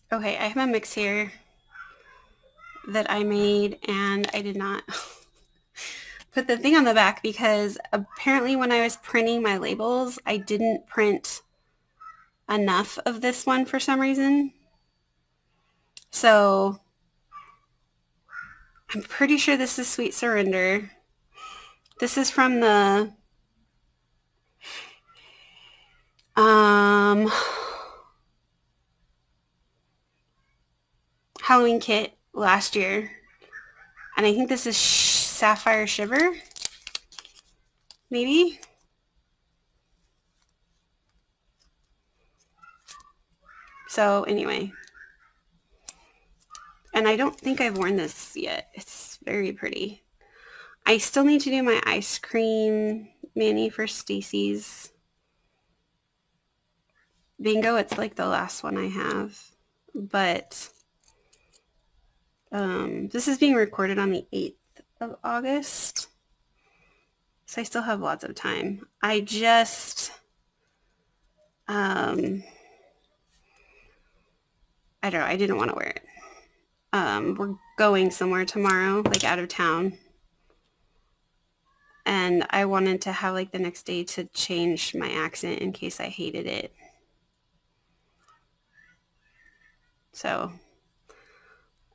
Okay, I have a mix here that I made and I did not put the thing on the back because apparently when I was printing my labels, I didn't print enough of this one for some reason. So I'm pretty sure this is Sweet Surrender. This is from the um, Halloween kit last year. And I think this is Sapphire Shiver, maybe? So anyway, and I don't think I've worn this yet. It's very pretty. I still need to do my ice cream mani for Stacy's bingo. It's like the last one I have. But this is being recorded on the 8th of August. So I still have lots of time. I just, I don't know, I didn't want to wear it. We're going somewhere tomorrow, like out of town. And I wanted to have like the next day to change my accent in case I hated it. So,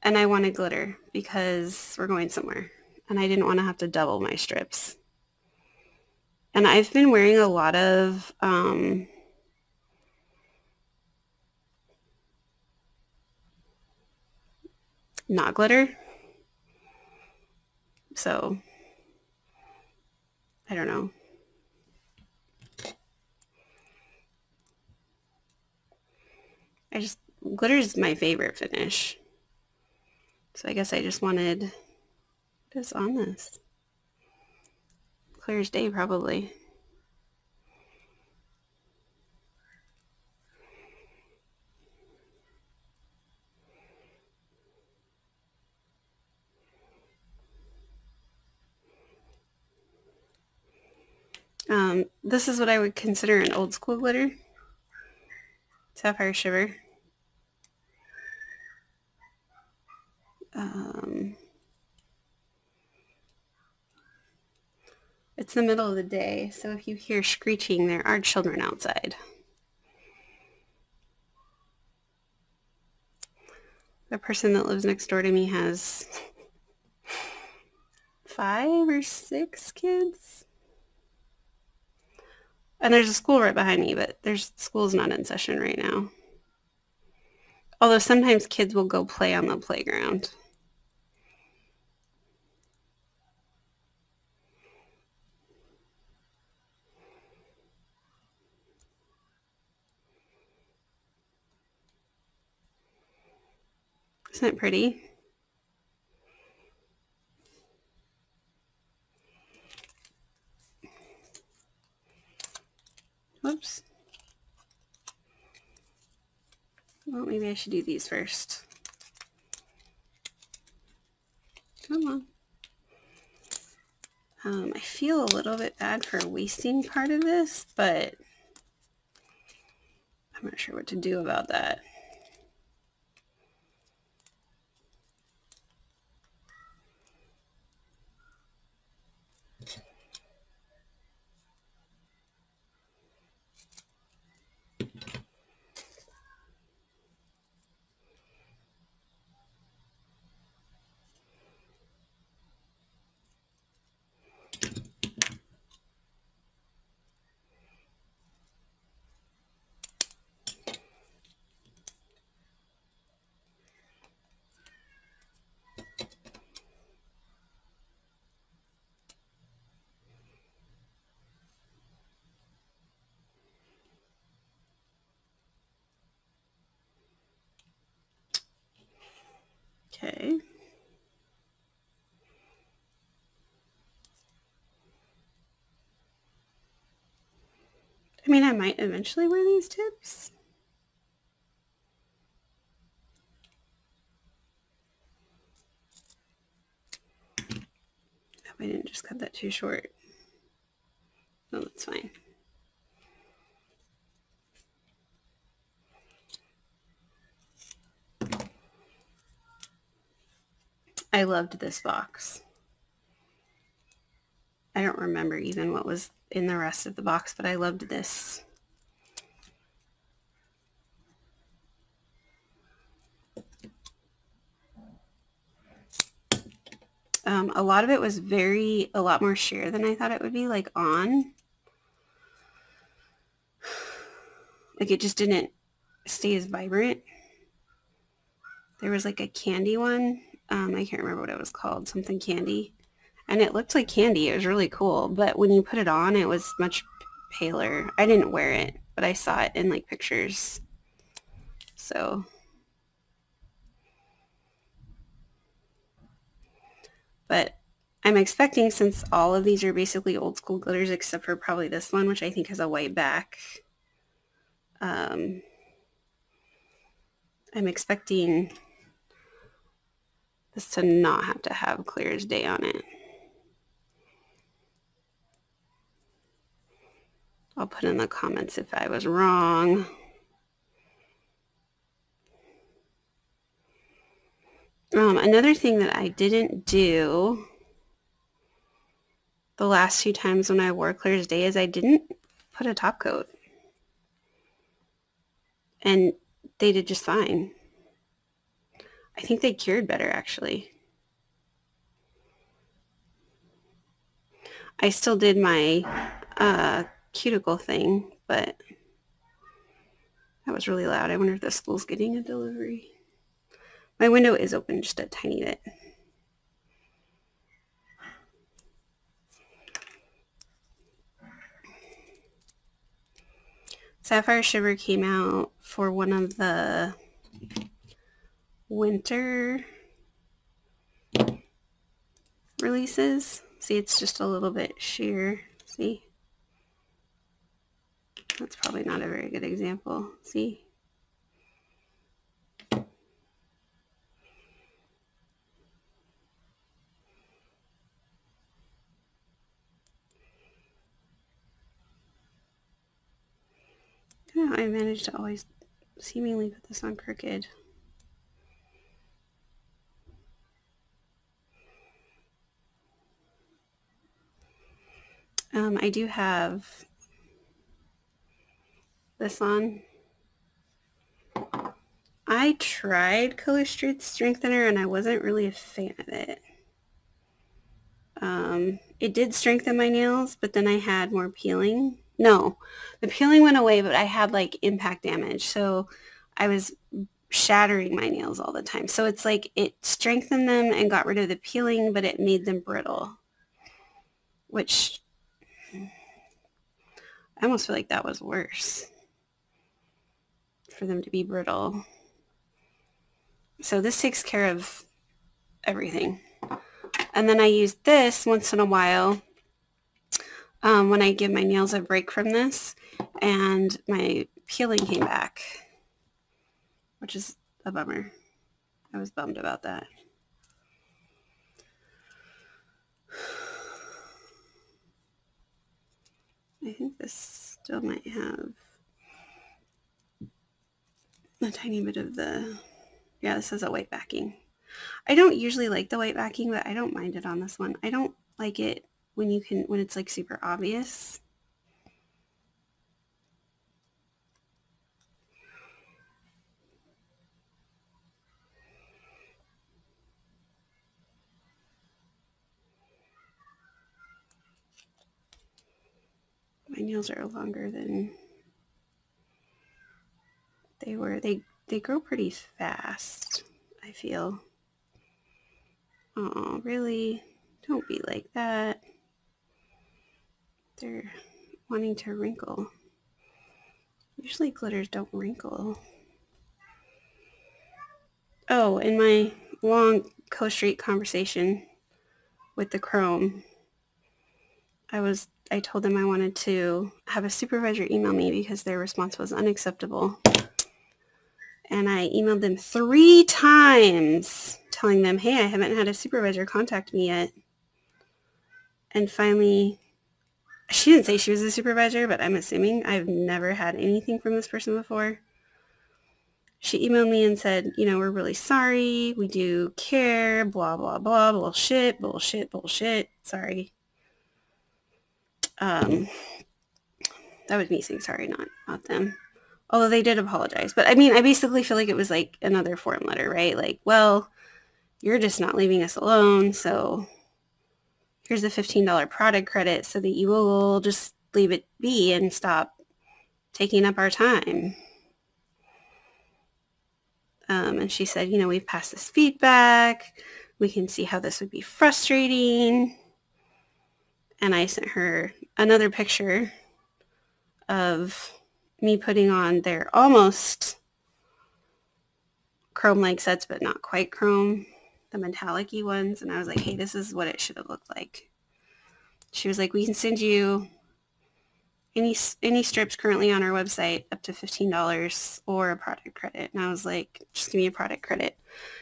and I wanted glitter because we're going somewhere and I didn't want to have to double my strips. And I've been wearing a lot of not glitter. So, I don't know. Glitter is my favorite finish. So I guess I just wanted this on this. Clear as day, probably. This is what I would consider an old school glitter. Sapphire Shiver. It's the middle of the day, so if you hear screeching, there are children outside. The person that lives next door to me has 5 or 6 kids. And there's a school right behind me, but school's not in session right now. Although sometimes kids will go play on the playground. Isn't it pretty? Whoops. Well, maybe I should do these first. Come on. I feel a little bit bad for wasting part of this, but I'm not sure what to do about that. Okay. I mean, I might eventually wear these tips. I hope I didn't just cut that too short. No, that's fine. I loved this box. I don't remember even what was in the rest of the box, but I loved this. A lot of it was a lot more sheer than I thought it would be, like on. Like it just didn't stay as vibrant. There was like a candy one. I can't remember what it was called, something candy. And it looked like candy. It was really cool. But when you put it on, it was much paler. I didn't wear it, but I saw it in like pictures. So, but I'm expecting, since all of these are basically old school glitters, except for probably this one, which I think has a white back. I'm expecting this to not have to have clear as day on it. I'll put in the comments if I was wrong. Another thing that I didn't do the last few times when I wore clear as day is I didn't put a top coat. And they did just fine. I think they cured better, actually. I still did my cuticle thing, but that was really loud. I wonder if the school's getting a delivery. My window is open just a tiny bit. Sapphire Shiver came out for one of the winter releases. See, it's just a little bit sheer. See? That's probably not a very good example. See? Yeah, I managed to always seemingly put this on crooked. I do have this on. I tried Color Street Strengthener and I wasn't really a fan of it. It did strengthen my nails, but then I had more peeling. No, the peeling went away, but I had like impact damage. So I was shattering my nails all the time. So it's like it strengthened them and got rid of the peeling, but it made them brittle, which I almost feel like that was worse for them to be brittle. So this takes care of everything. And then I use this once in a while when I give my nails a break from this, and my peeling came back, which is a bummer. I was bummed about that. I think this still might have a tiny bit of the, yeah, this has a white backing. I don't usually like the white backing, but I don't mind it on this one. I don't like it when it's like super obvious. My nails are longer than they were. They grow pretty fast, I feel. Oh, really? Don't be like that. They're wanting to wrinkle. Usually glitters don't wrinkle. Oh, in my long Coast Street conversation with the chrome, I told them I wanted to have a supervisor email me because their response was unacceptable. And I emailed them 3 times telling them, hey, I haven't had a supervisor contact me yet. And finally, she didn't say she was a supervisor, but I'm assuming. I've never had anything from this person before. she emailed me and said, you know, we're really sorry. We do care, blah, blah, blah, bullshit, bullshit, bullshit. Sorry. That was me saying sorry, not them. Although they did apologize. But I mean, I basically feel like it was like another form letter, right? Like, well, you're just not leaving us alone. So here's a $15 product credit so that you will just leave it be and stop taking up our time. And she said, you know, we've passed this feedback. We can see how this would be frustrating. And I sent her another picture of me putting on their almost chrome leg sets, but not quite chrome, the metallic-y ones. And I was like, hey, this is what it should have looked like. She was like, we can send you any strips currently on our website up to $15 or a product credit. And I was like, just give me a product credit.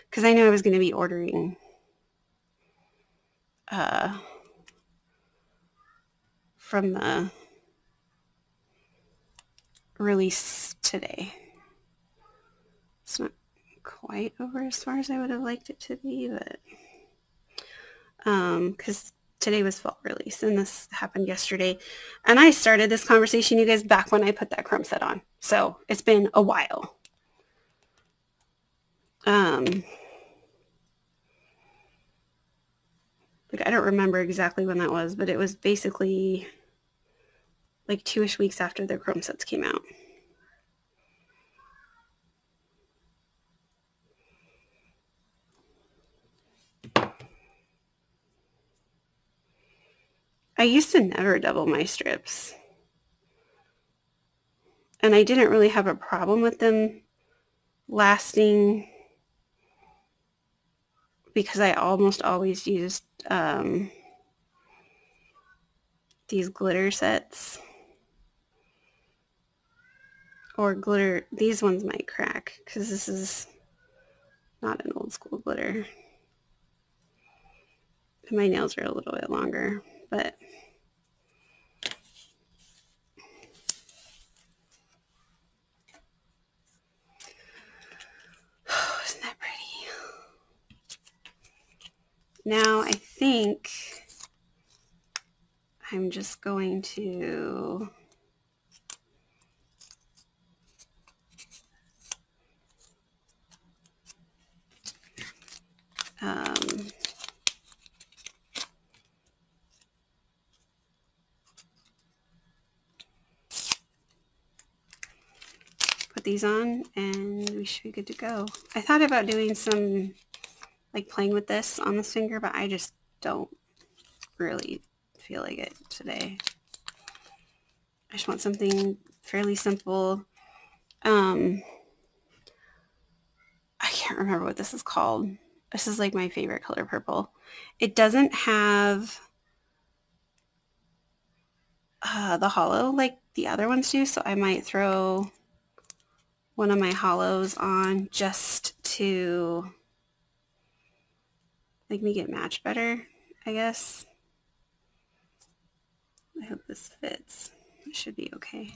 Because I knew I was going to be ordering from the release today. It's not quite over as far as I would have liked it to be, but because today was fall release and this happened yesterday. And I started this conversation, you guys, back when I put that chrome set on. So it's been a while. Like I don't remember exactly when that was, but it was basically like 2-ish weeks after the chrome sets came out. I used to never double my strips. And I didn't really have a problem with them lasting because I almost always used these glitter sets. Or glitter, these ones might crack because this is not an old school glitter. My nails are a little bit longer, but oh, isn't that pretty? Now I think I'm just going to put these on and we should be good to go. I thought about doing some like playing with this on this finger, but I just don't really feel like it today. I just want something fairly simple. I can't remember what this is called. This is like my favorite color, purple. It doesn't have the hollow like the other ones do, so I might throw one of my hollows on just to like make it match better, I guess. I hope this fits. It should be okay.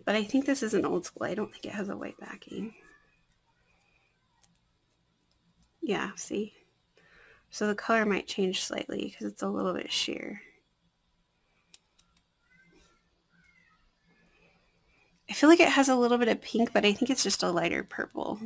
But I think this is an old school. I don't think it has a white backing. Yeah, see? So the color might change slightly because it's a little bit sheer. I feel like it has a little bit of pink, but I think it's just a lighter purple.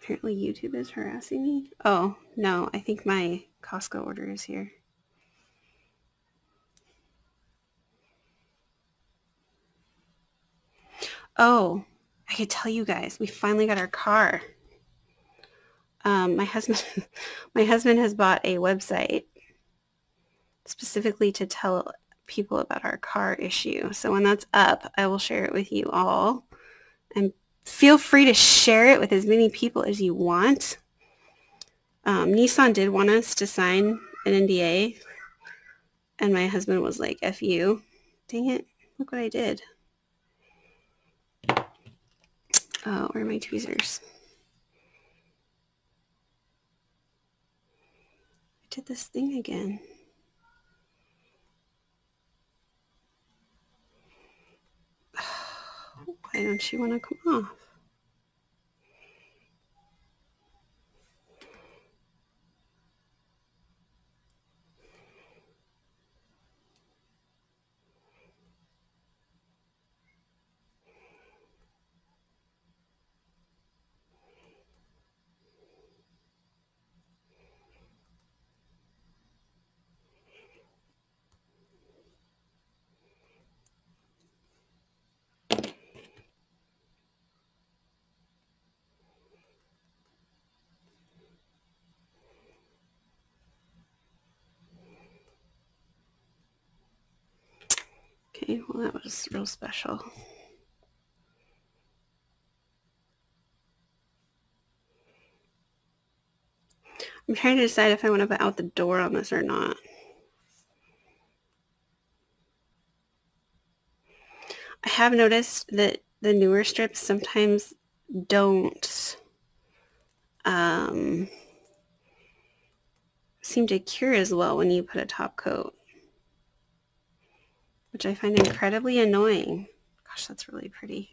Apparently YouTube is harassing me. Oh, no, I think my Costco order is here. Oh, I could tell you guys, we finally got our car. My husband has bought a website specifically to tell people about our car issue. So when that's up, I will share it with you all. And feel free to share it with as many people as you want. Nissan did want us to sign an NDA And my husband was like, F you. Dang it. Look what I did. Oh, where are my tweezers? I did this thing again. Why don't you want to come off? Okay, well, that was real special. I'm trying to decide if I want to put out the door on this or not. I have noticed that the newer strips sometimes don't seem to cure as well when you put a top coat, which I find incredibly annoying. Gosh, that's really pretty.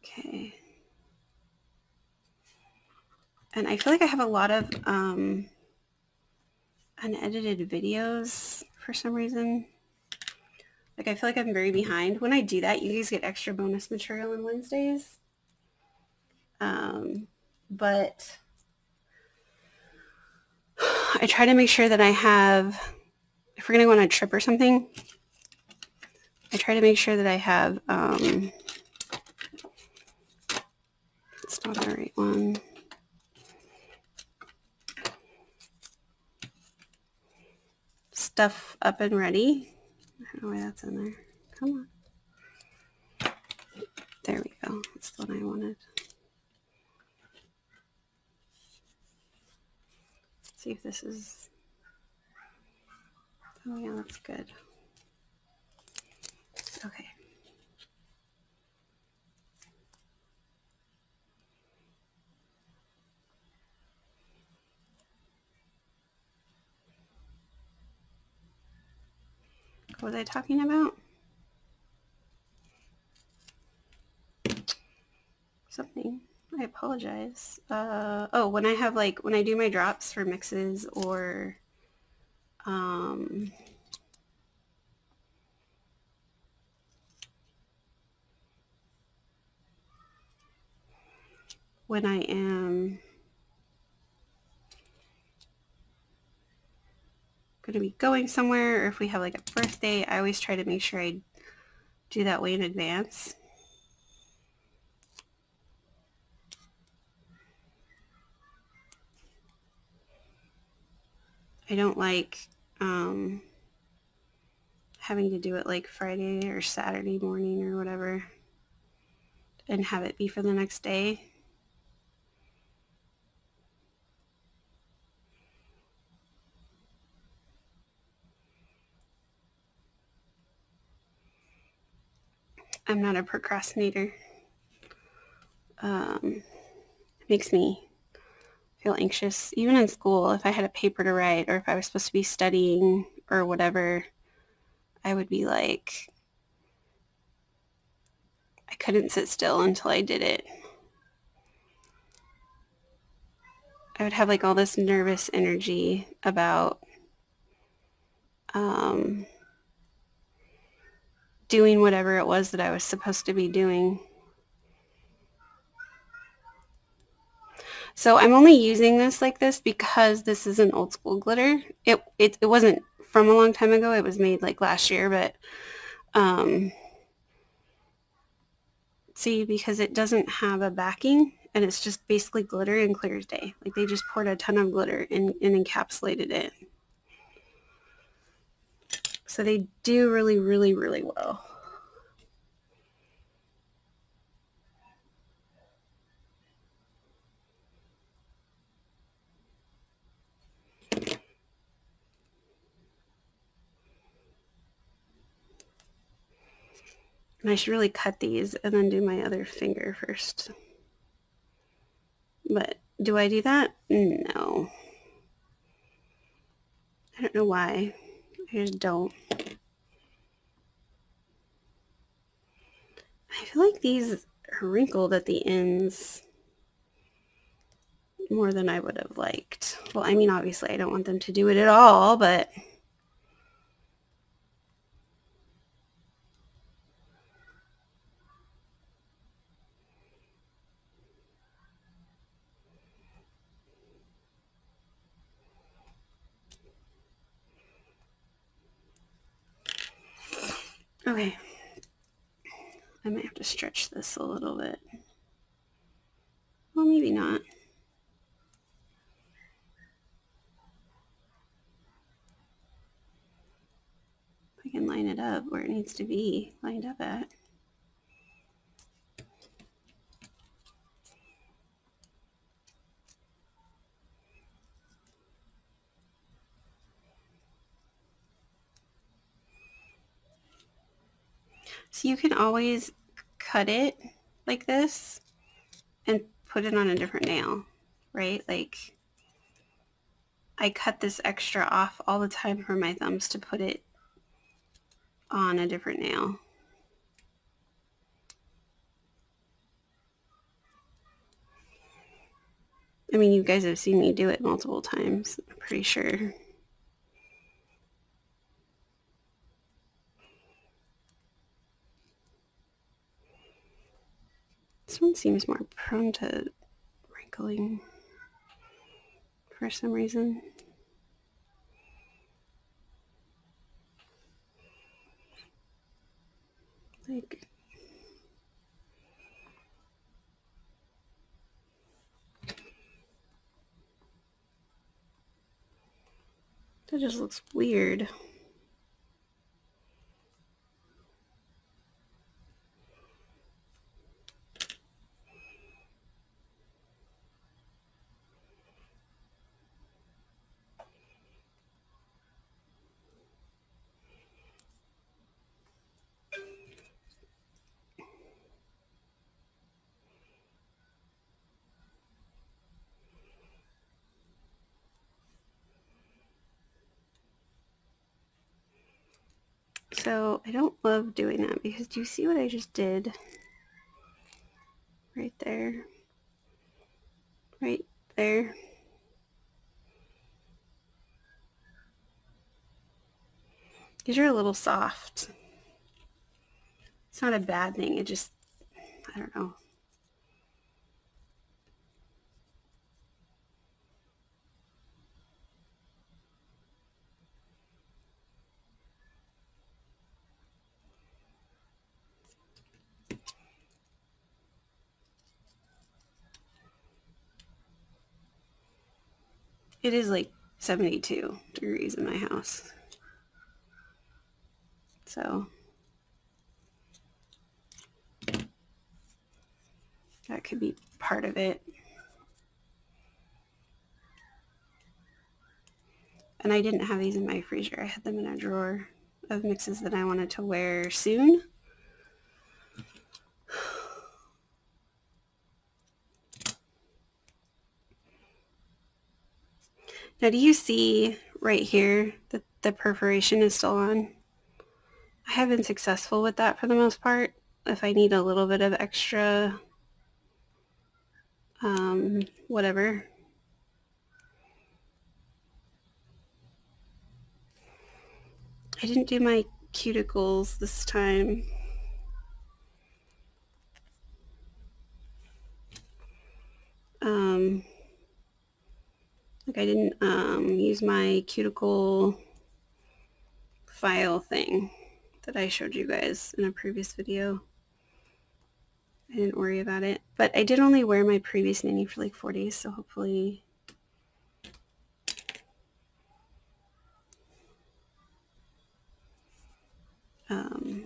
Okay. And I feel like I have a lot of unedited videos for some reason. Like, I feel like I'm very behind. When I do that, you guys get extra bonus material on Wednesdays. But I try to make sure that I have, if we're going to go on a trip or something, I try to make sure that I have, it's not the right one. Stuff up and ready. I don't know why that's in there. Come on. There we go. That's the one I wanted. Let's see if this is, oh yeah, that's good. Okay. What was I talking about? Something. I apologize. Oh, when I have like, when I do my drops for mixes or when I am going to be going somewhere, or if we have like a birthday, I always try to make sure I do that way in advance. I don't like having to do it like Friday or Saturday morning or whatever and have it be for the next day. I'm not a procrastinator. It makes me feel anxious. Even in school, if I had a paper to write or if I was supposed to be studying or whatever, I would be like, I couldn't sit still until I did it. I would have like all this nervous energy about doing whatever it was that I was supposed to be doing. So I'm only using this like this because this is an old school glitter. It wasn't from a long time ago. It was made like last year, but see, because it doesn't have a backing and it's just basically glitter and clear as day. Like they just poured a ton of glitter and encapsulated it. So they do really, really, really well. And I should really cut these and then do my other finger first. But do I do that? No. I don't know why. I just don't. I feel like these are wrinkled at the ends more than I would have liked. Well, I mean, obviously I don't want them to do it at all, but okay. I might have to stretch this a little bit. Well, maybe not. I can line it up where it needs to be lined up at. So you can always cut it like this and put it on a different nail, right? Like I cut this extra off all the time for my thumbs to put it on a different nail. I mean, you guys have seen me do it multiple times, I'm pretty sure. This one seems more prone to wrinkling for some reason. Like, that just looks weird. So I don't love doing that because do you see what I just did? Right there. Right there. These are a little soft. It's not a bad thing. It just, I don't know. It is like 72 degrees in my house. So that could be part of it. And I didn't have these in my freezer. I had them in a drawer of mixes that I wanted to wear soon. Now, do you see right here that the perforation is still on? I have been successful with that for the most part. If I need a little bit of extra, whatever. I didn't do my cuticles this time. Like I didn't use my cuticle file thing that I showed you guys in a previous video. I didn't worry about it, but I did only wear my previous mini for like 4 days, so hopefully Um,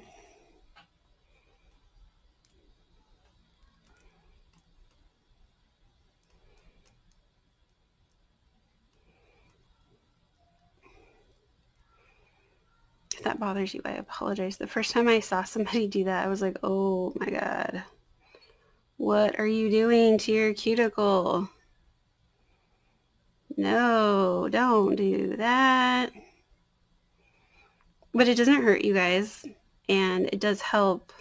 if that bothers you, I apologize. The first time I saw somebody do that, I was like, oh my God. What are you doing to your cuticle? No, don't do that. But it doesn't hurt you guys, and it does help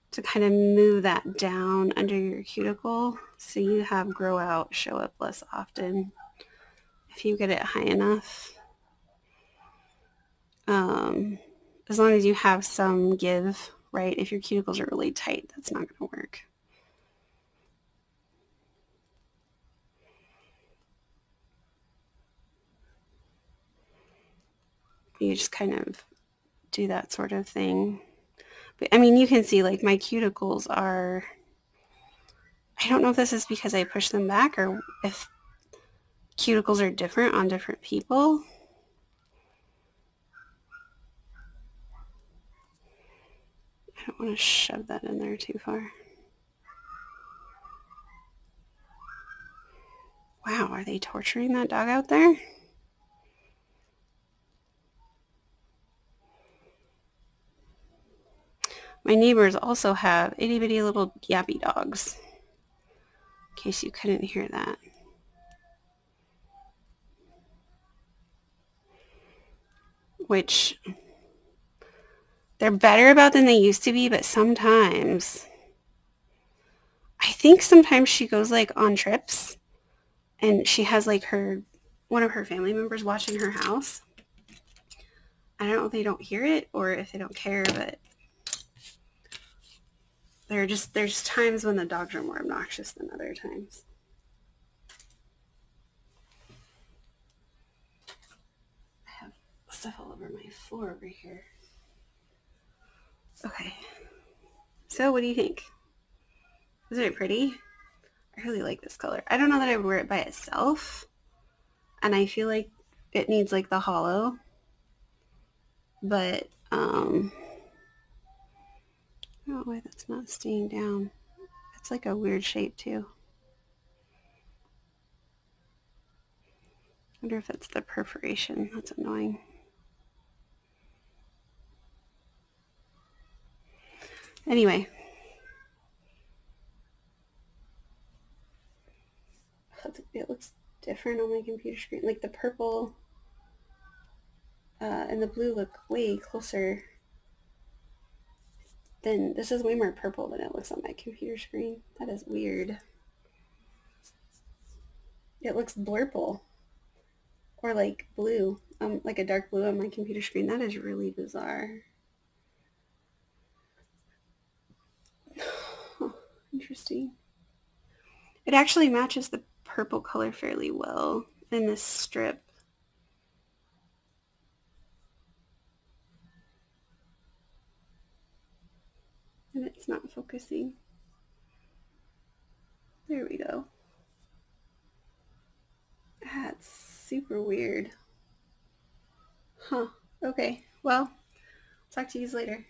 to kind of move that down under your cuticle so you have grow out show up less often if you get it high enough. As long as you have some give, right? If your cuticles are really tight, that's not going to work. You just kind of do that sort of thing. But I mean, you can see like my cuticles are, I don't know if this is because I push them back or if cuticles are different on different people. I don't want to shove that in there too far. Wow, are they torturing that dog out there? My neighbors also have itty bitty little yappy dogs, in case you couldn't hear that. Which they're better about than they used to be, but sometimes, I think sometimes she goes like on trips and she has like one of her family members watching her house. I don't know if they don't hear it or if they don't care, but there's times when the dogs are more obnoxious than other times. I have stuff all over my floor over here. Okay. So what do you think? Isn't it pretty? I really like this color. I don't know that I would wear it by itself. And I feel like it needs like the hollow. But I don't know why that's not staying down. It's like a weird shape too. I wonder if it's the perforation. That's annoying. Anyway. It looks different on my computer screen. Like the purple and the blue look way closer. Then this is way more purple than it looks on my computer screen. That is weird. It looks blurple. Or like blue. Like a dark blue on my computer screen. That is really bizarre. Interesting. It actually matches the purple color fairly well in this strip. And it's not focusing. There we go. That's super weird. Huh. Okay. Well, talk to you later.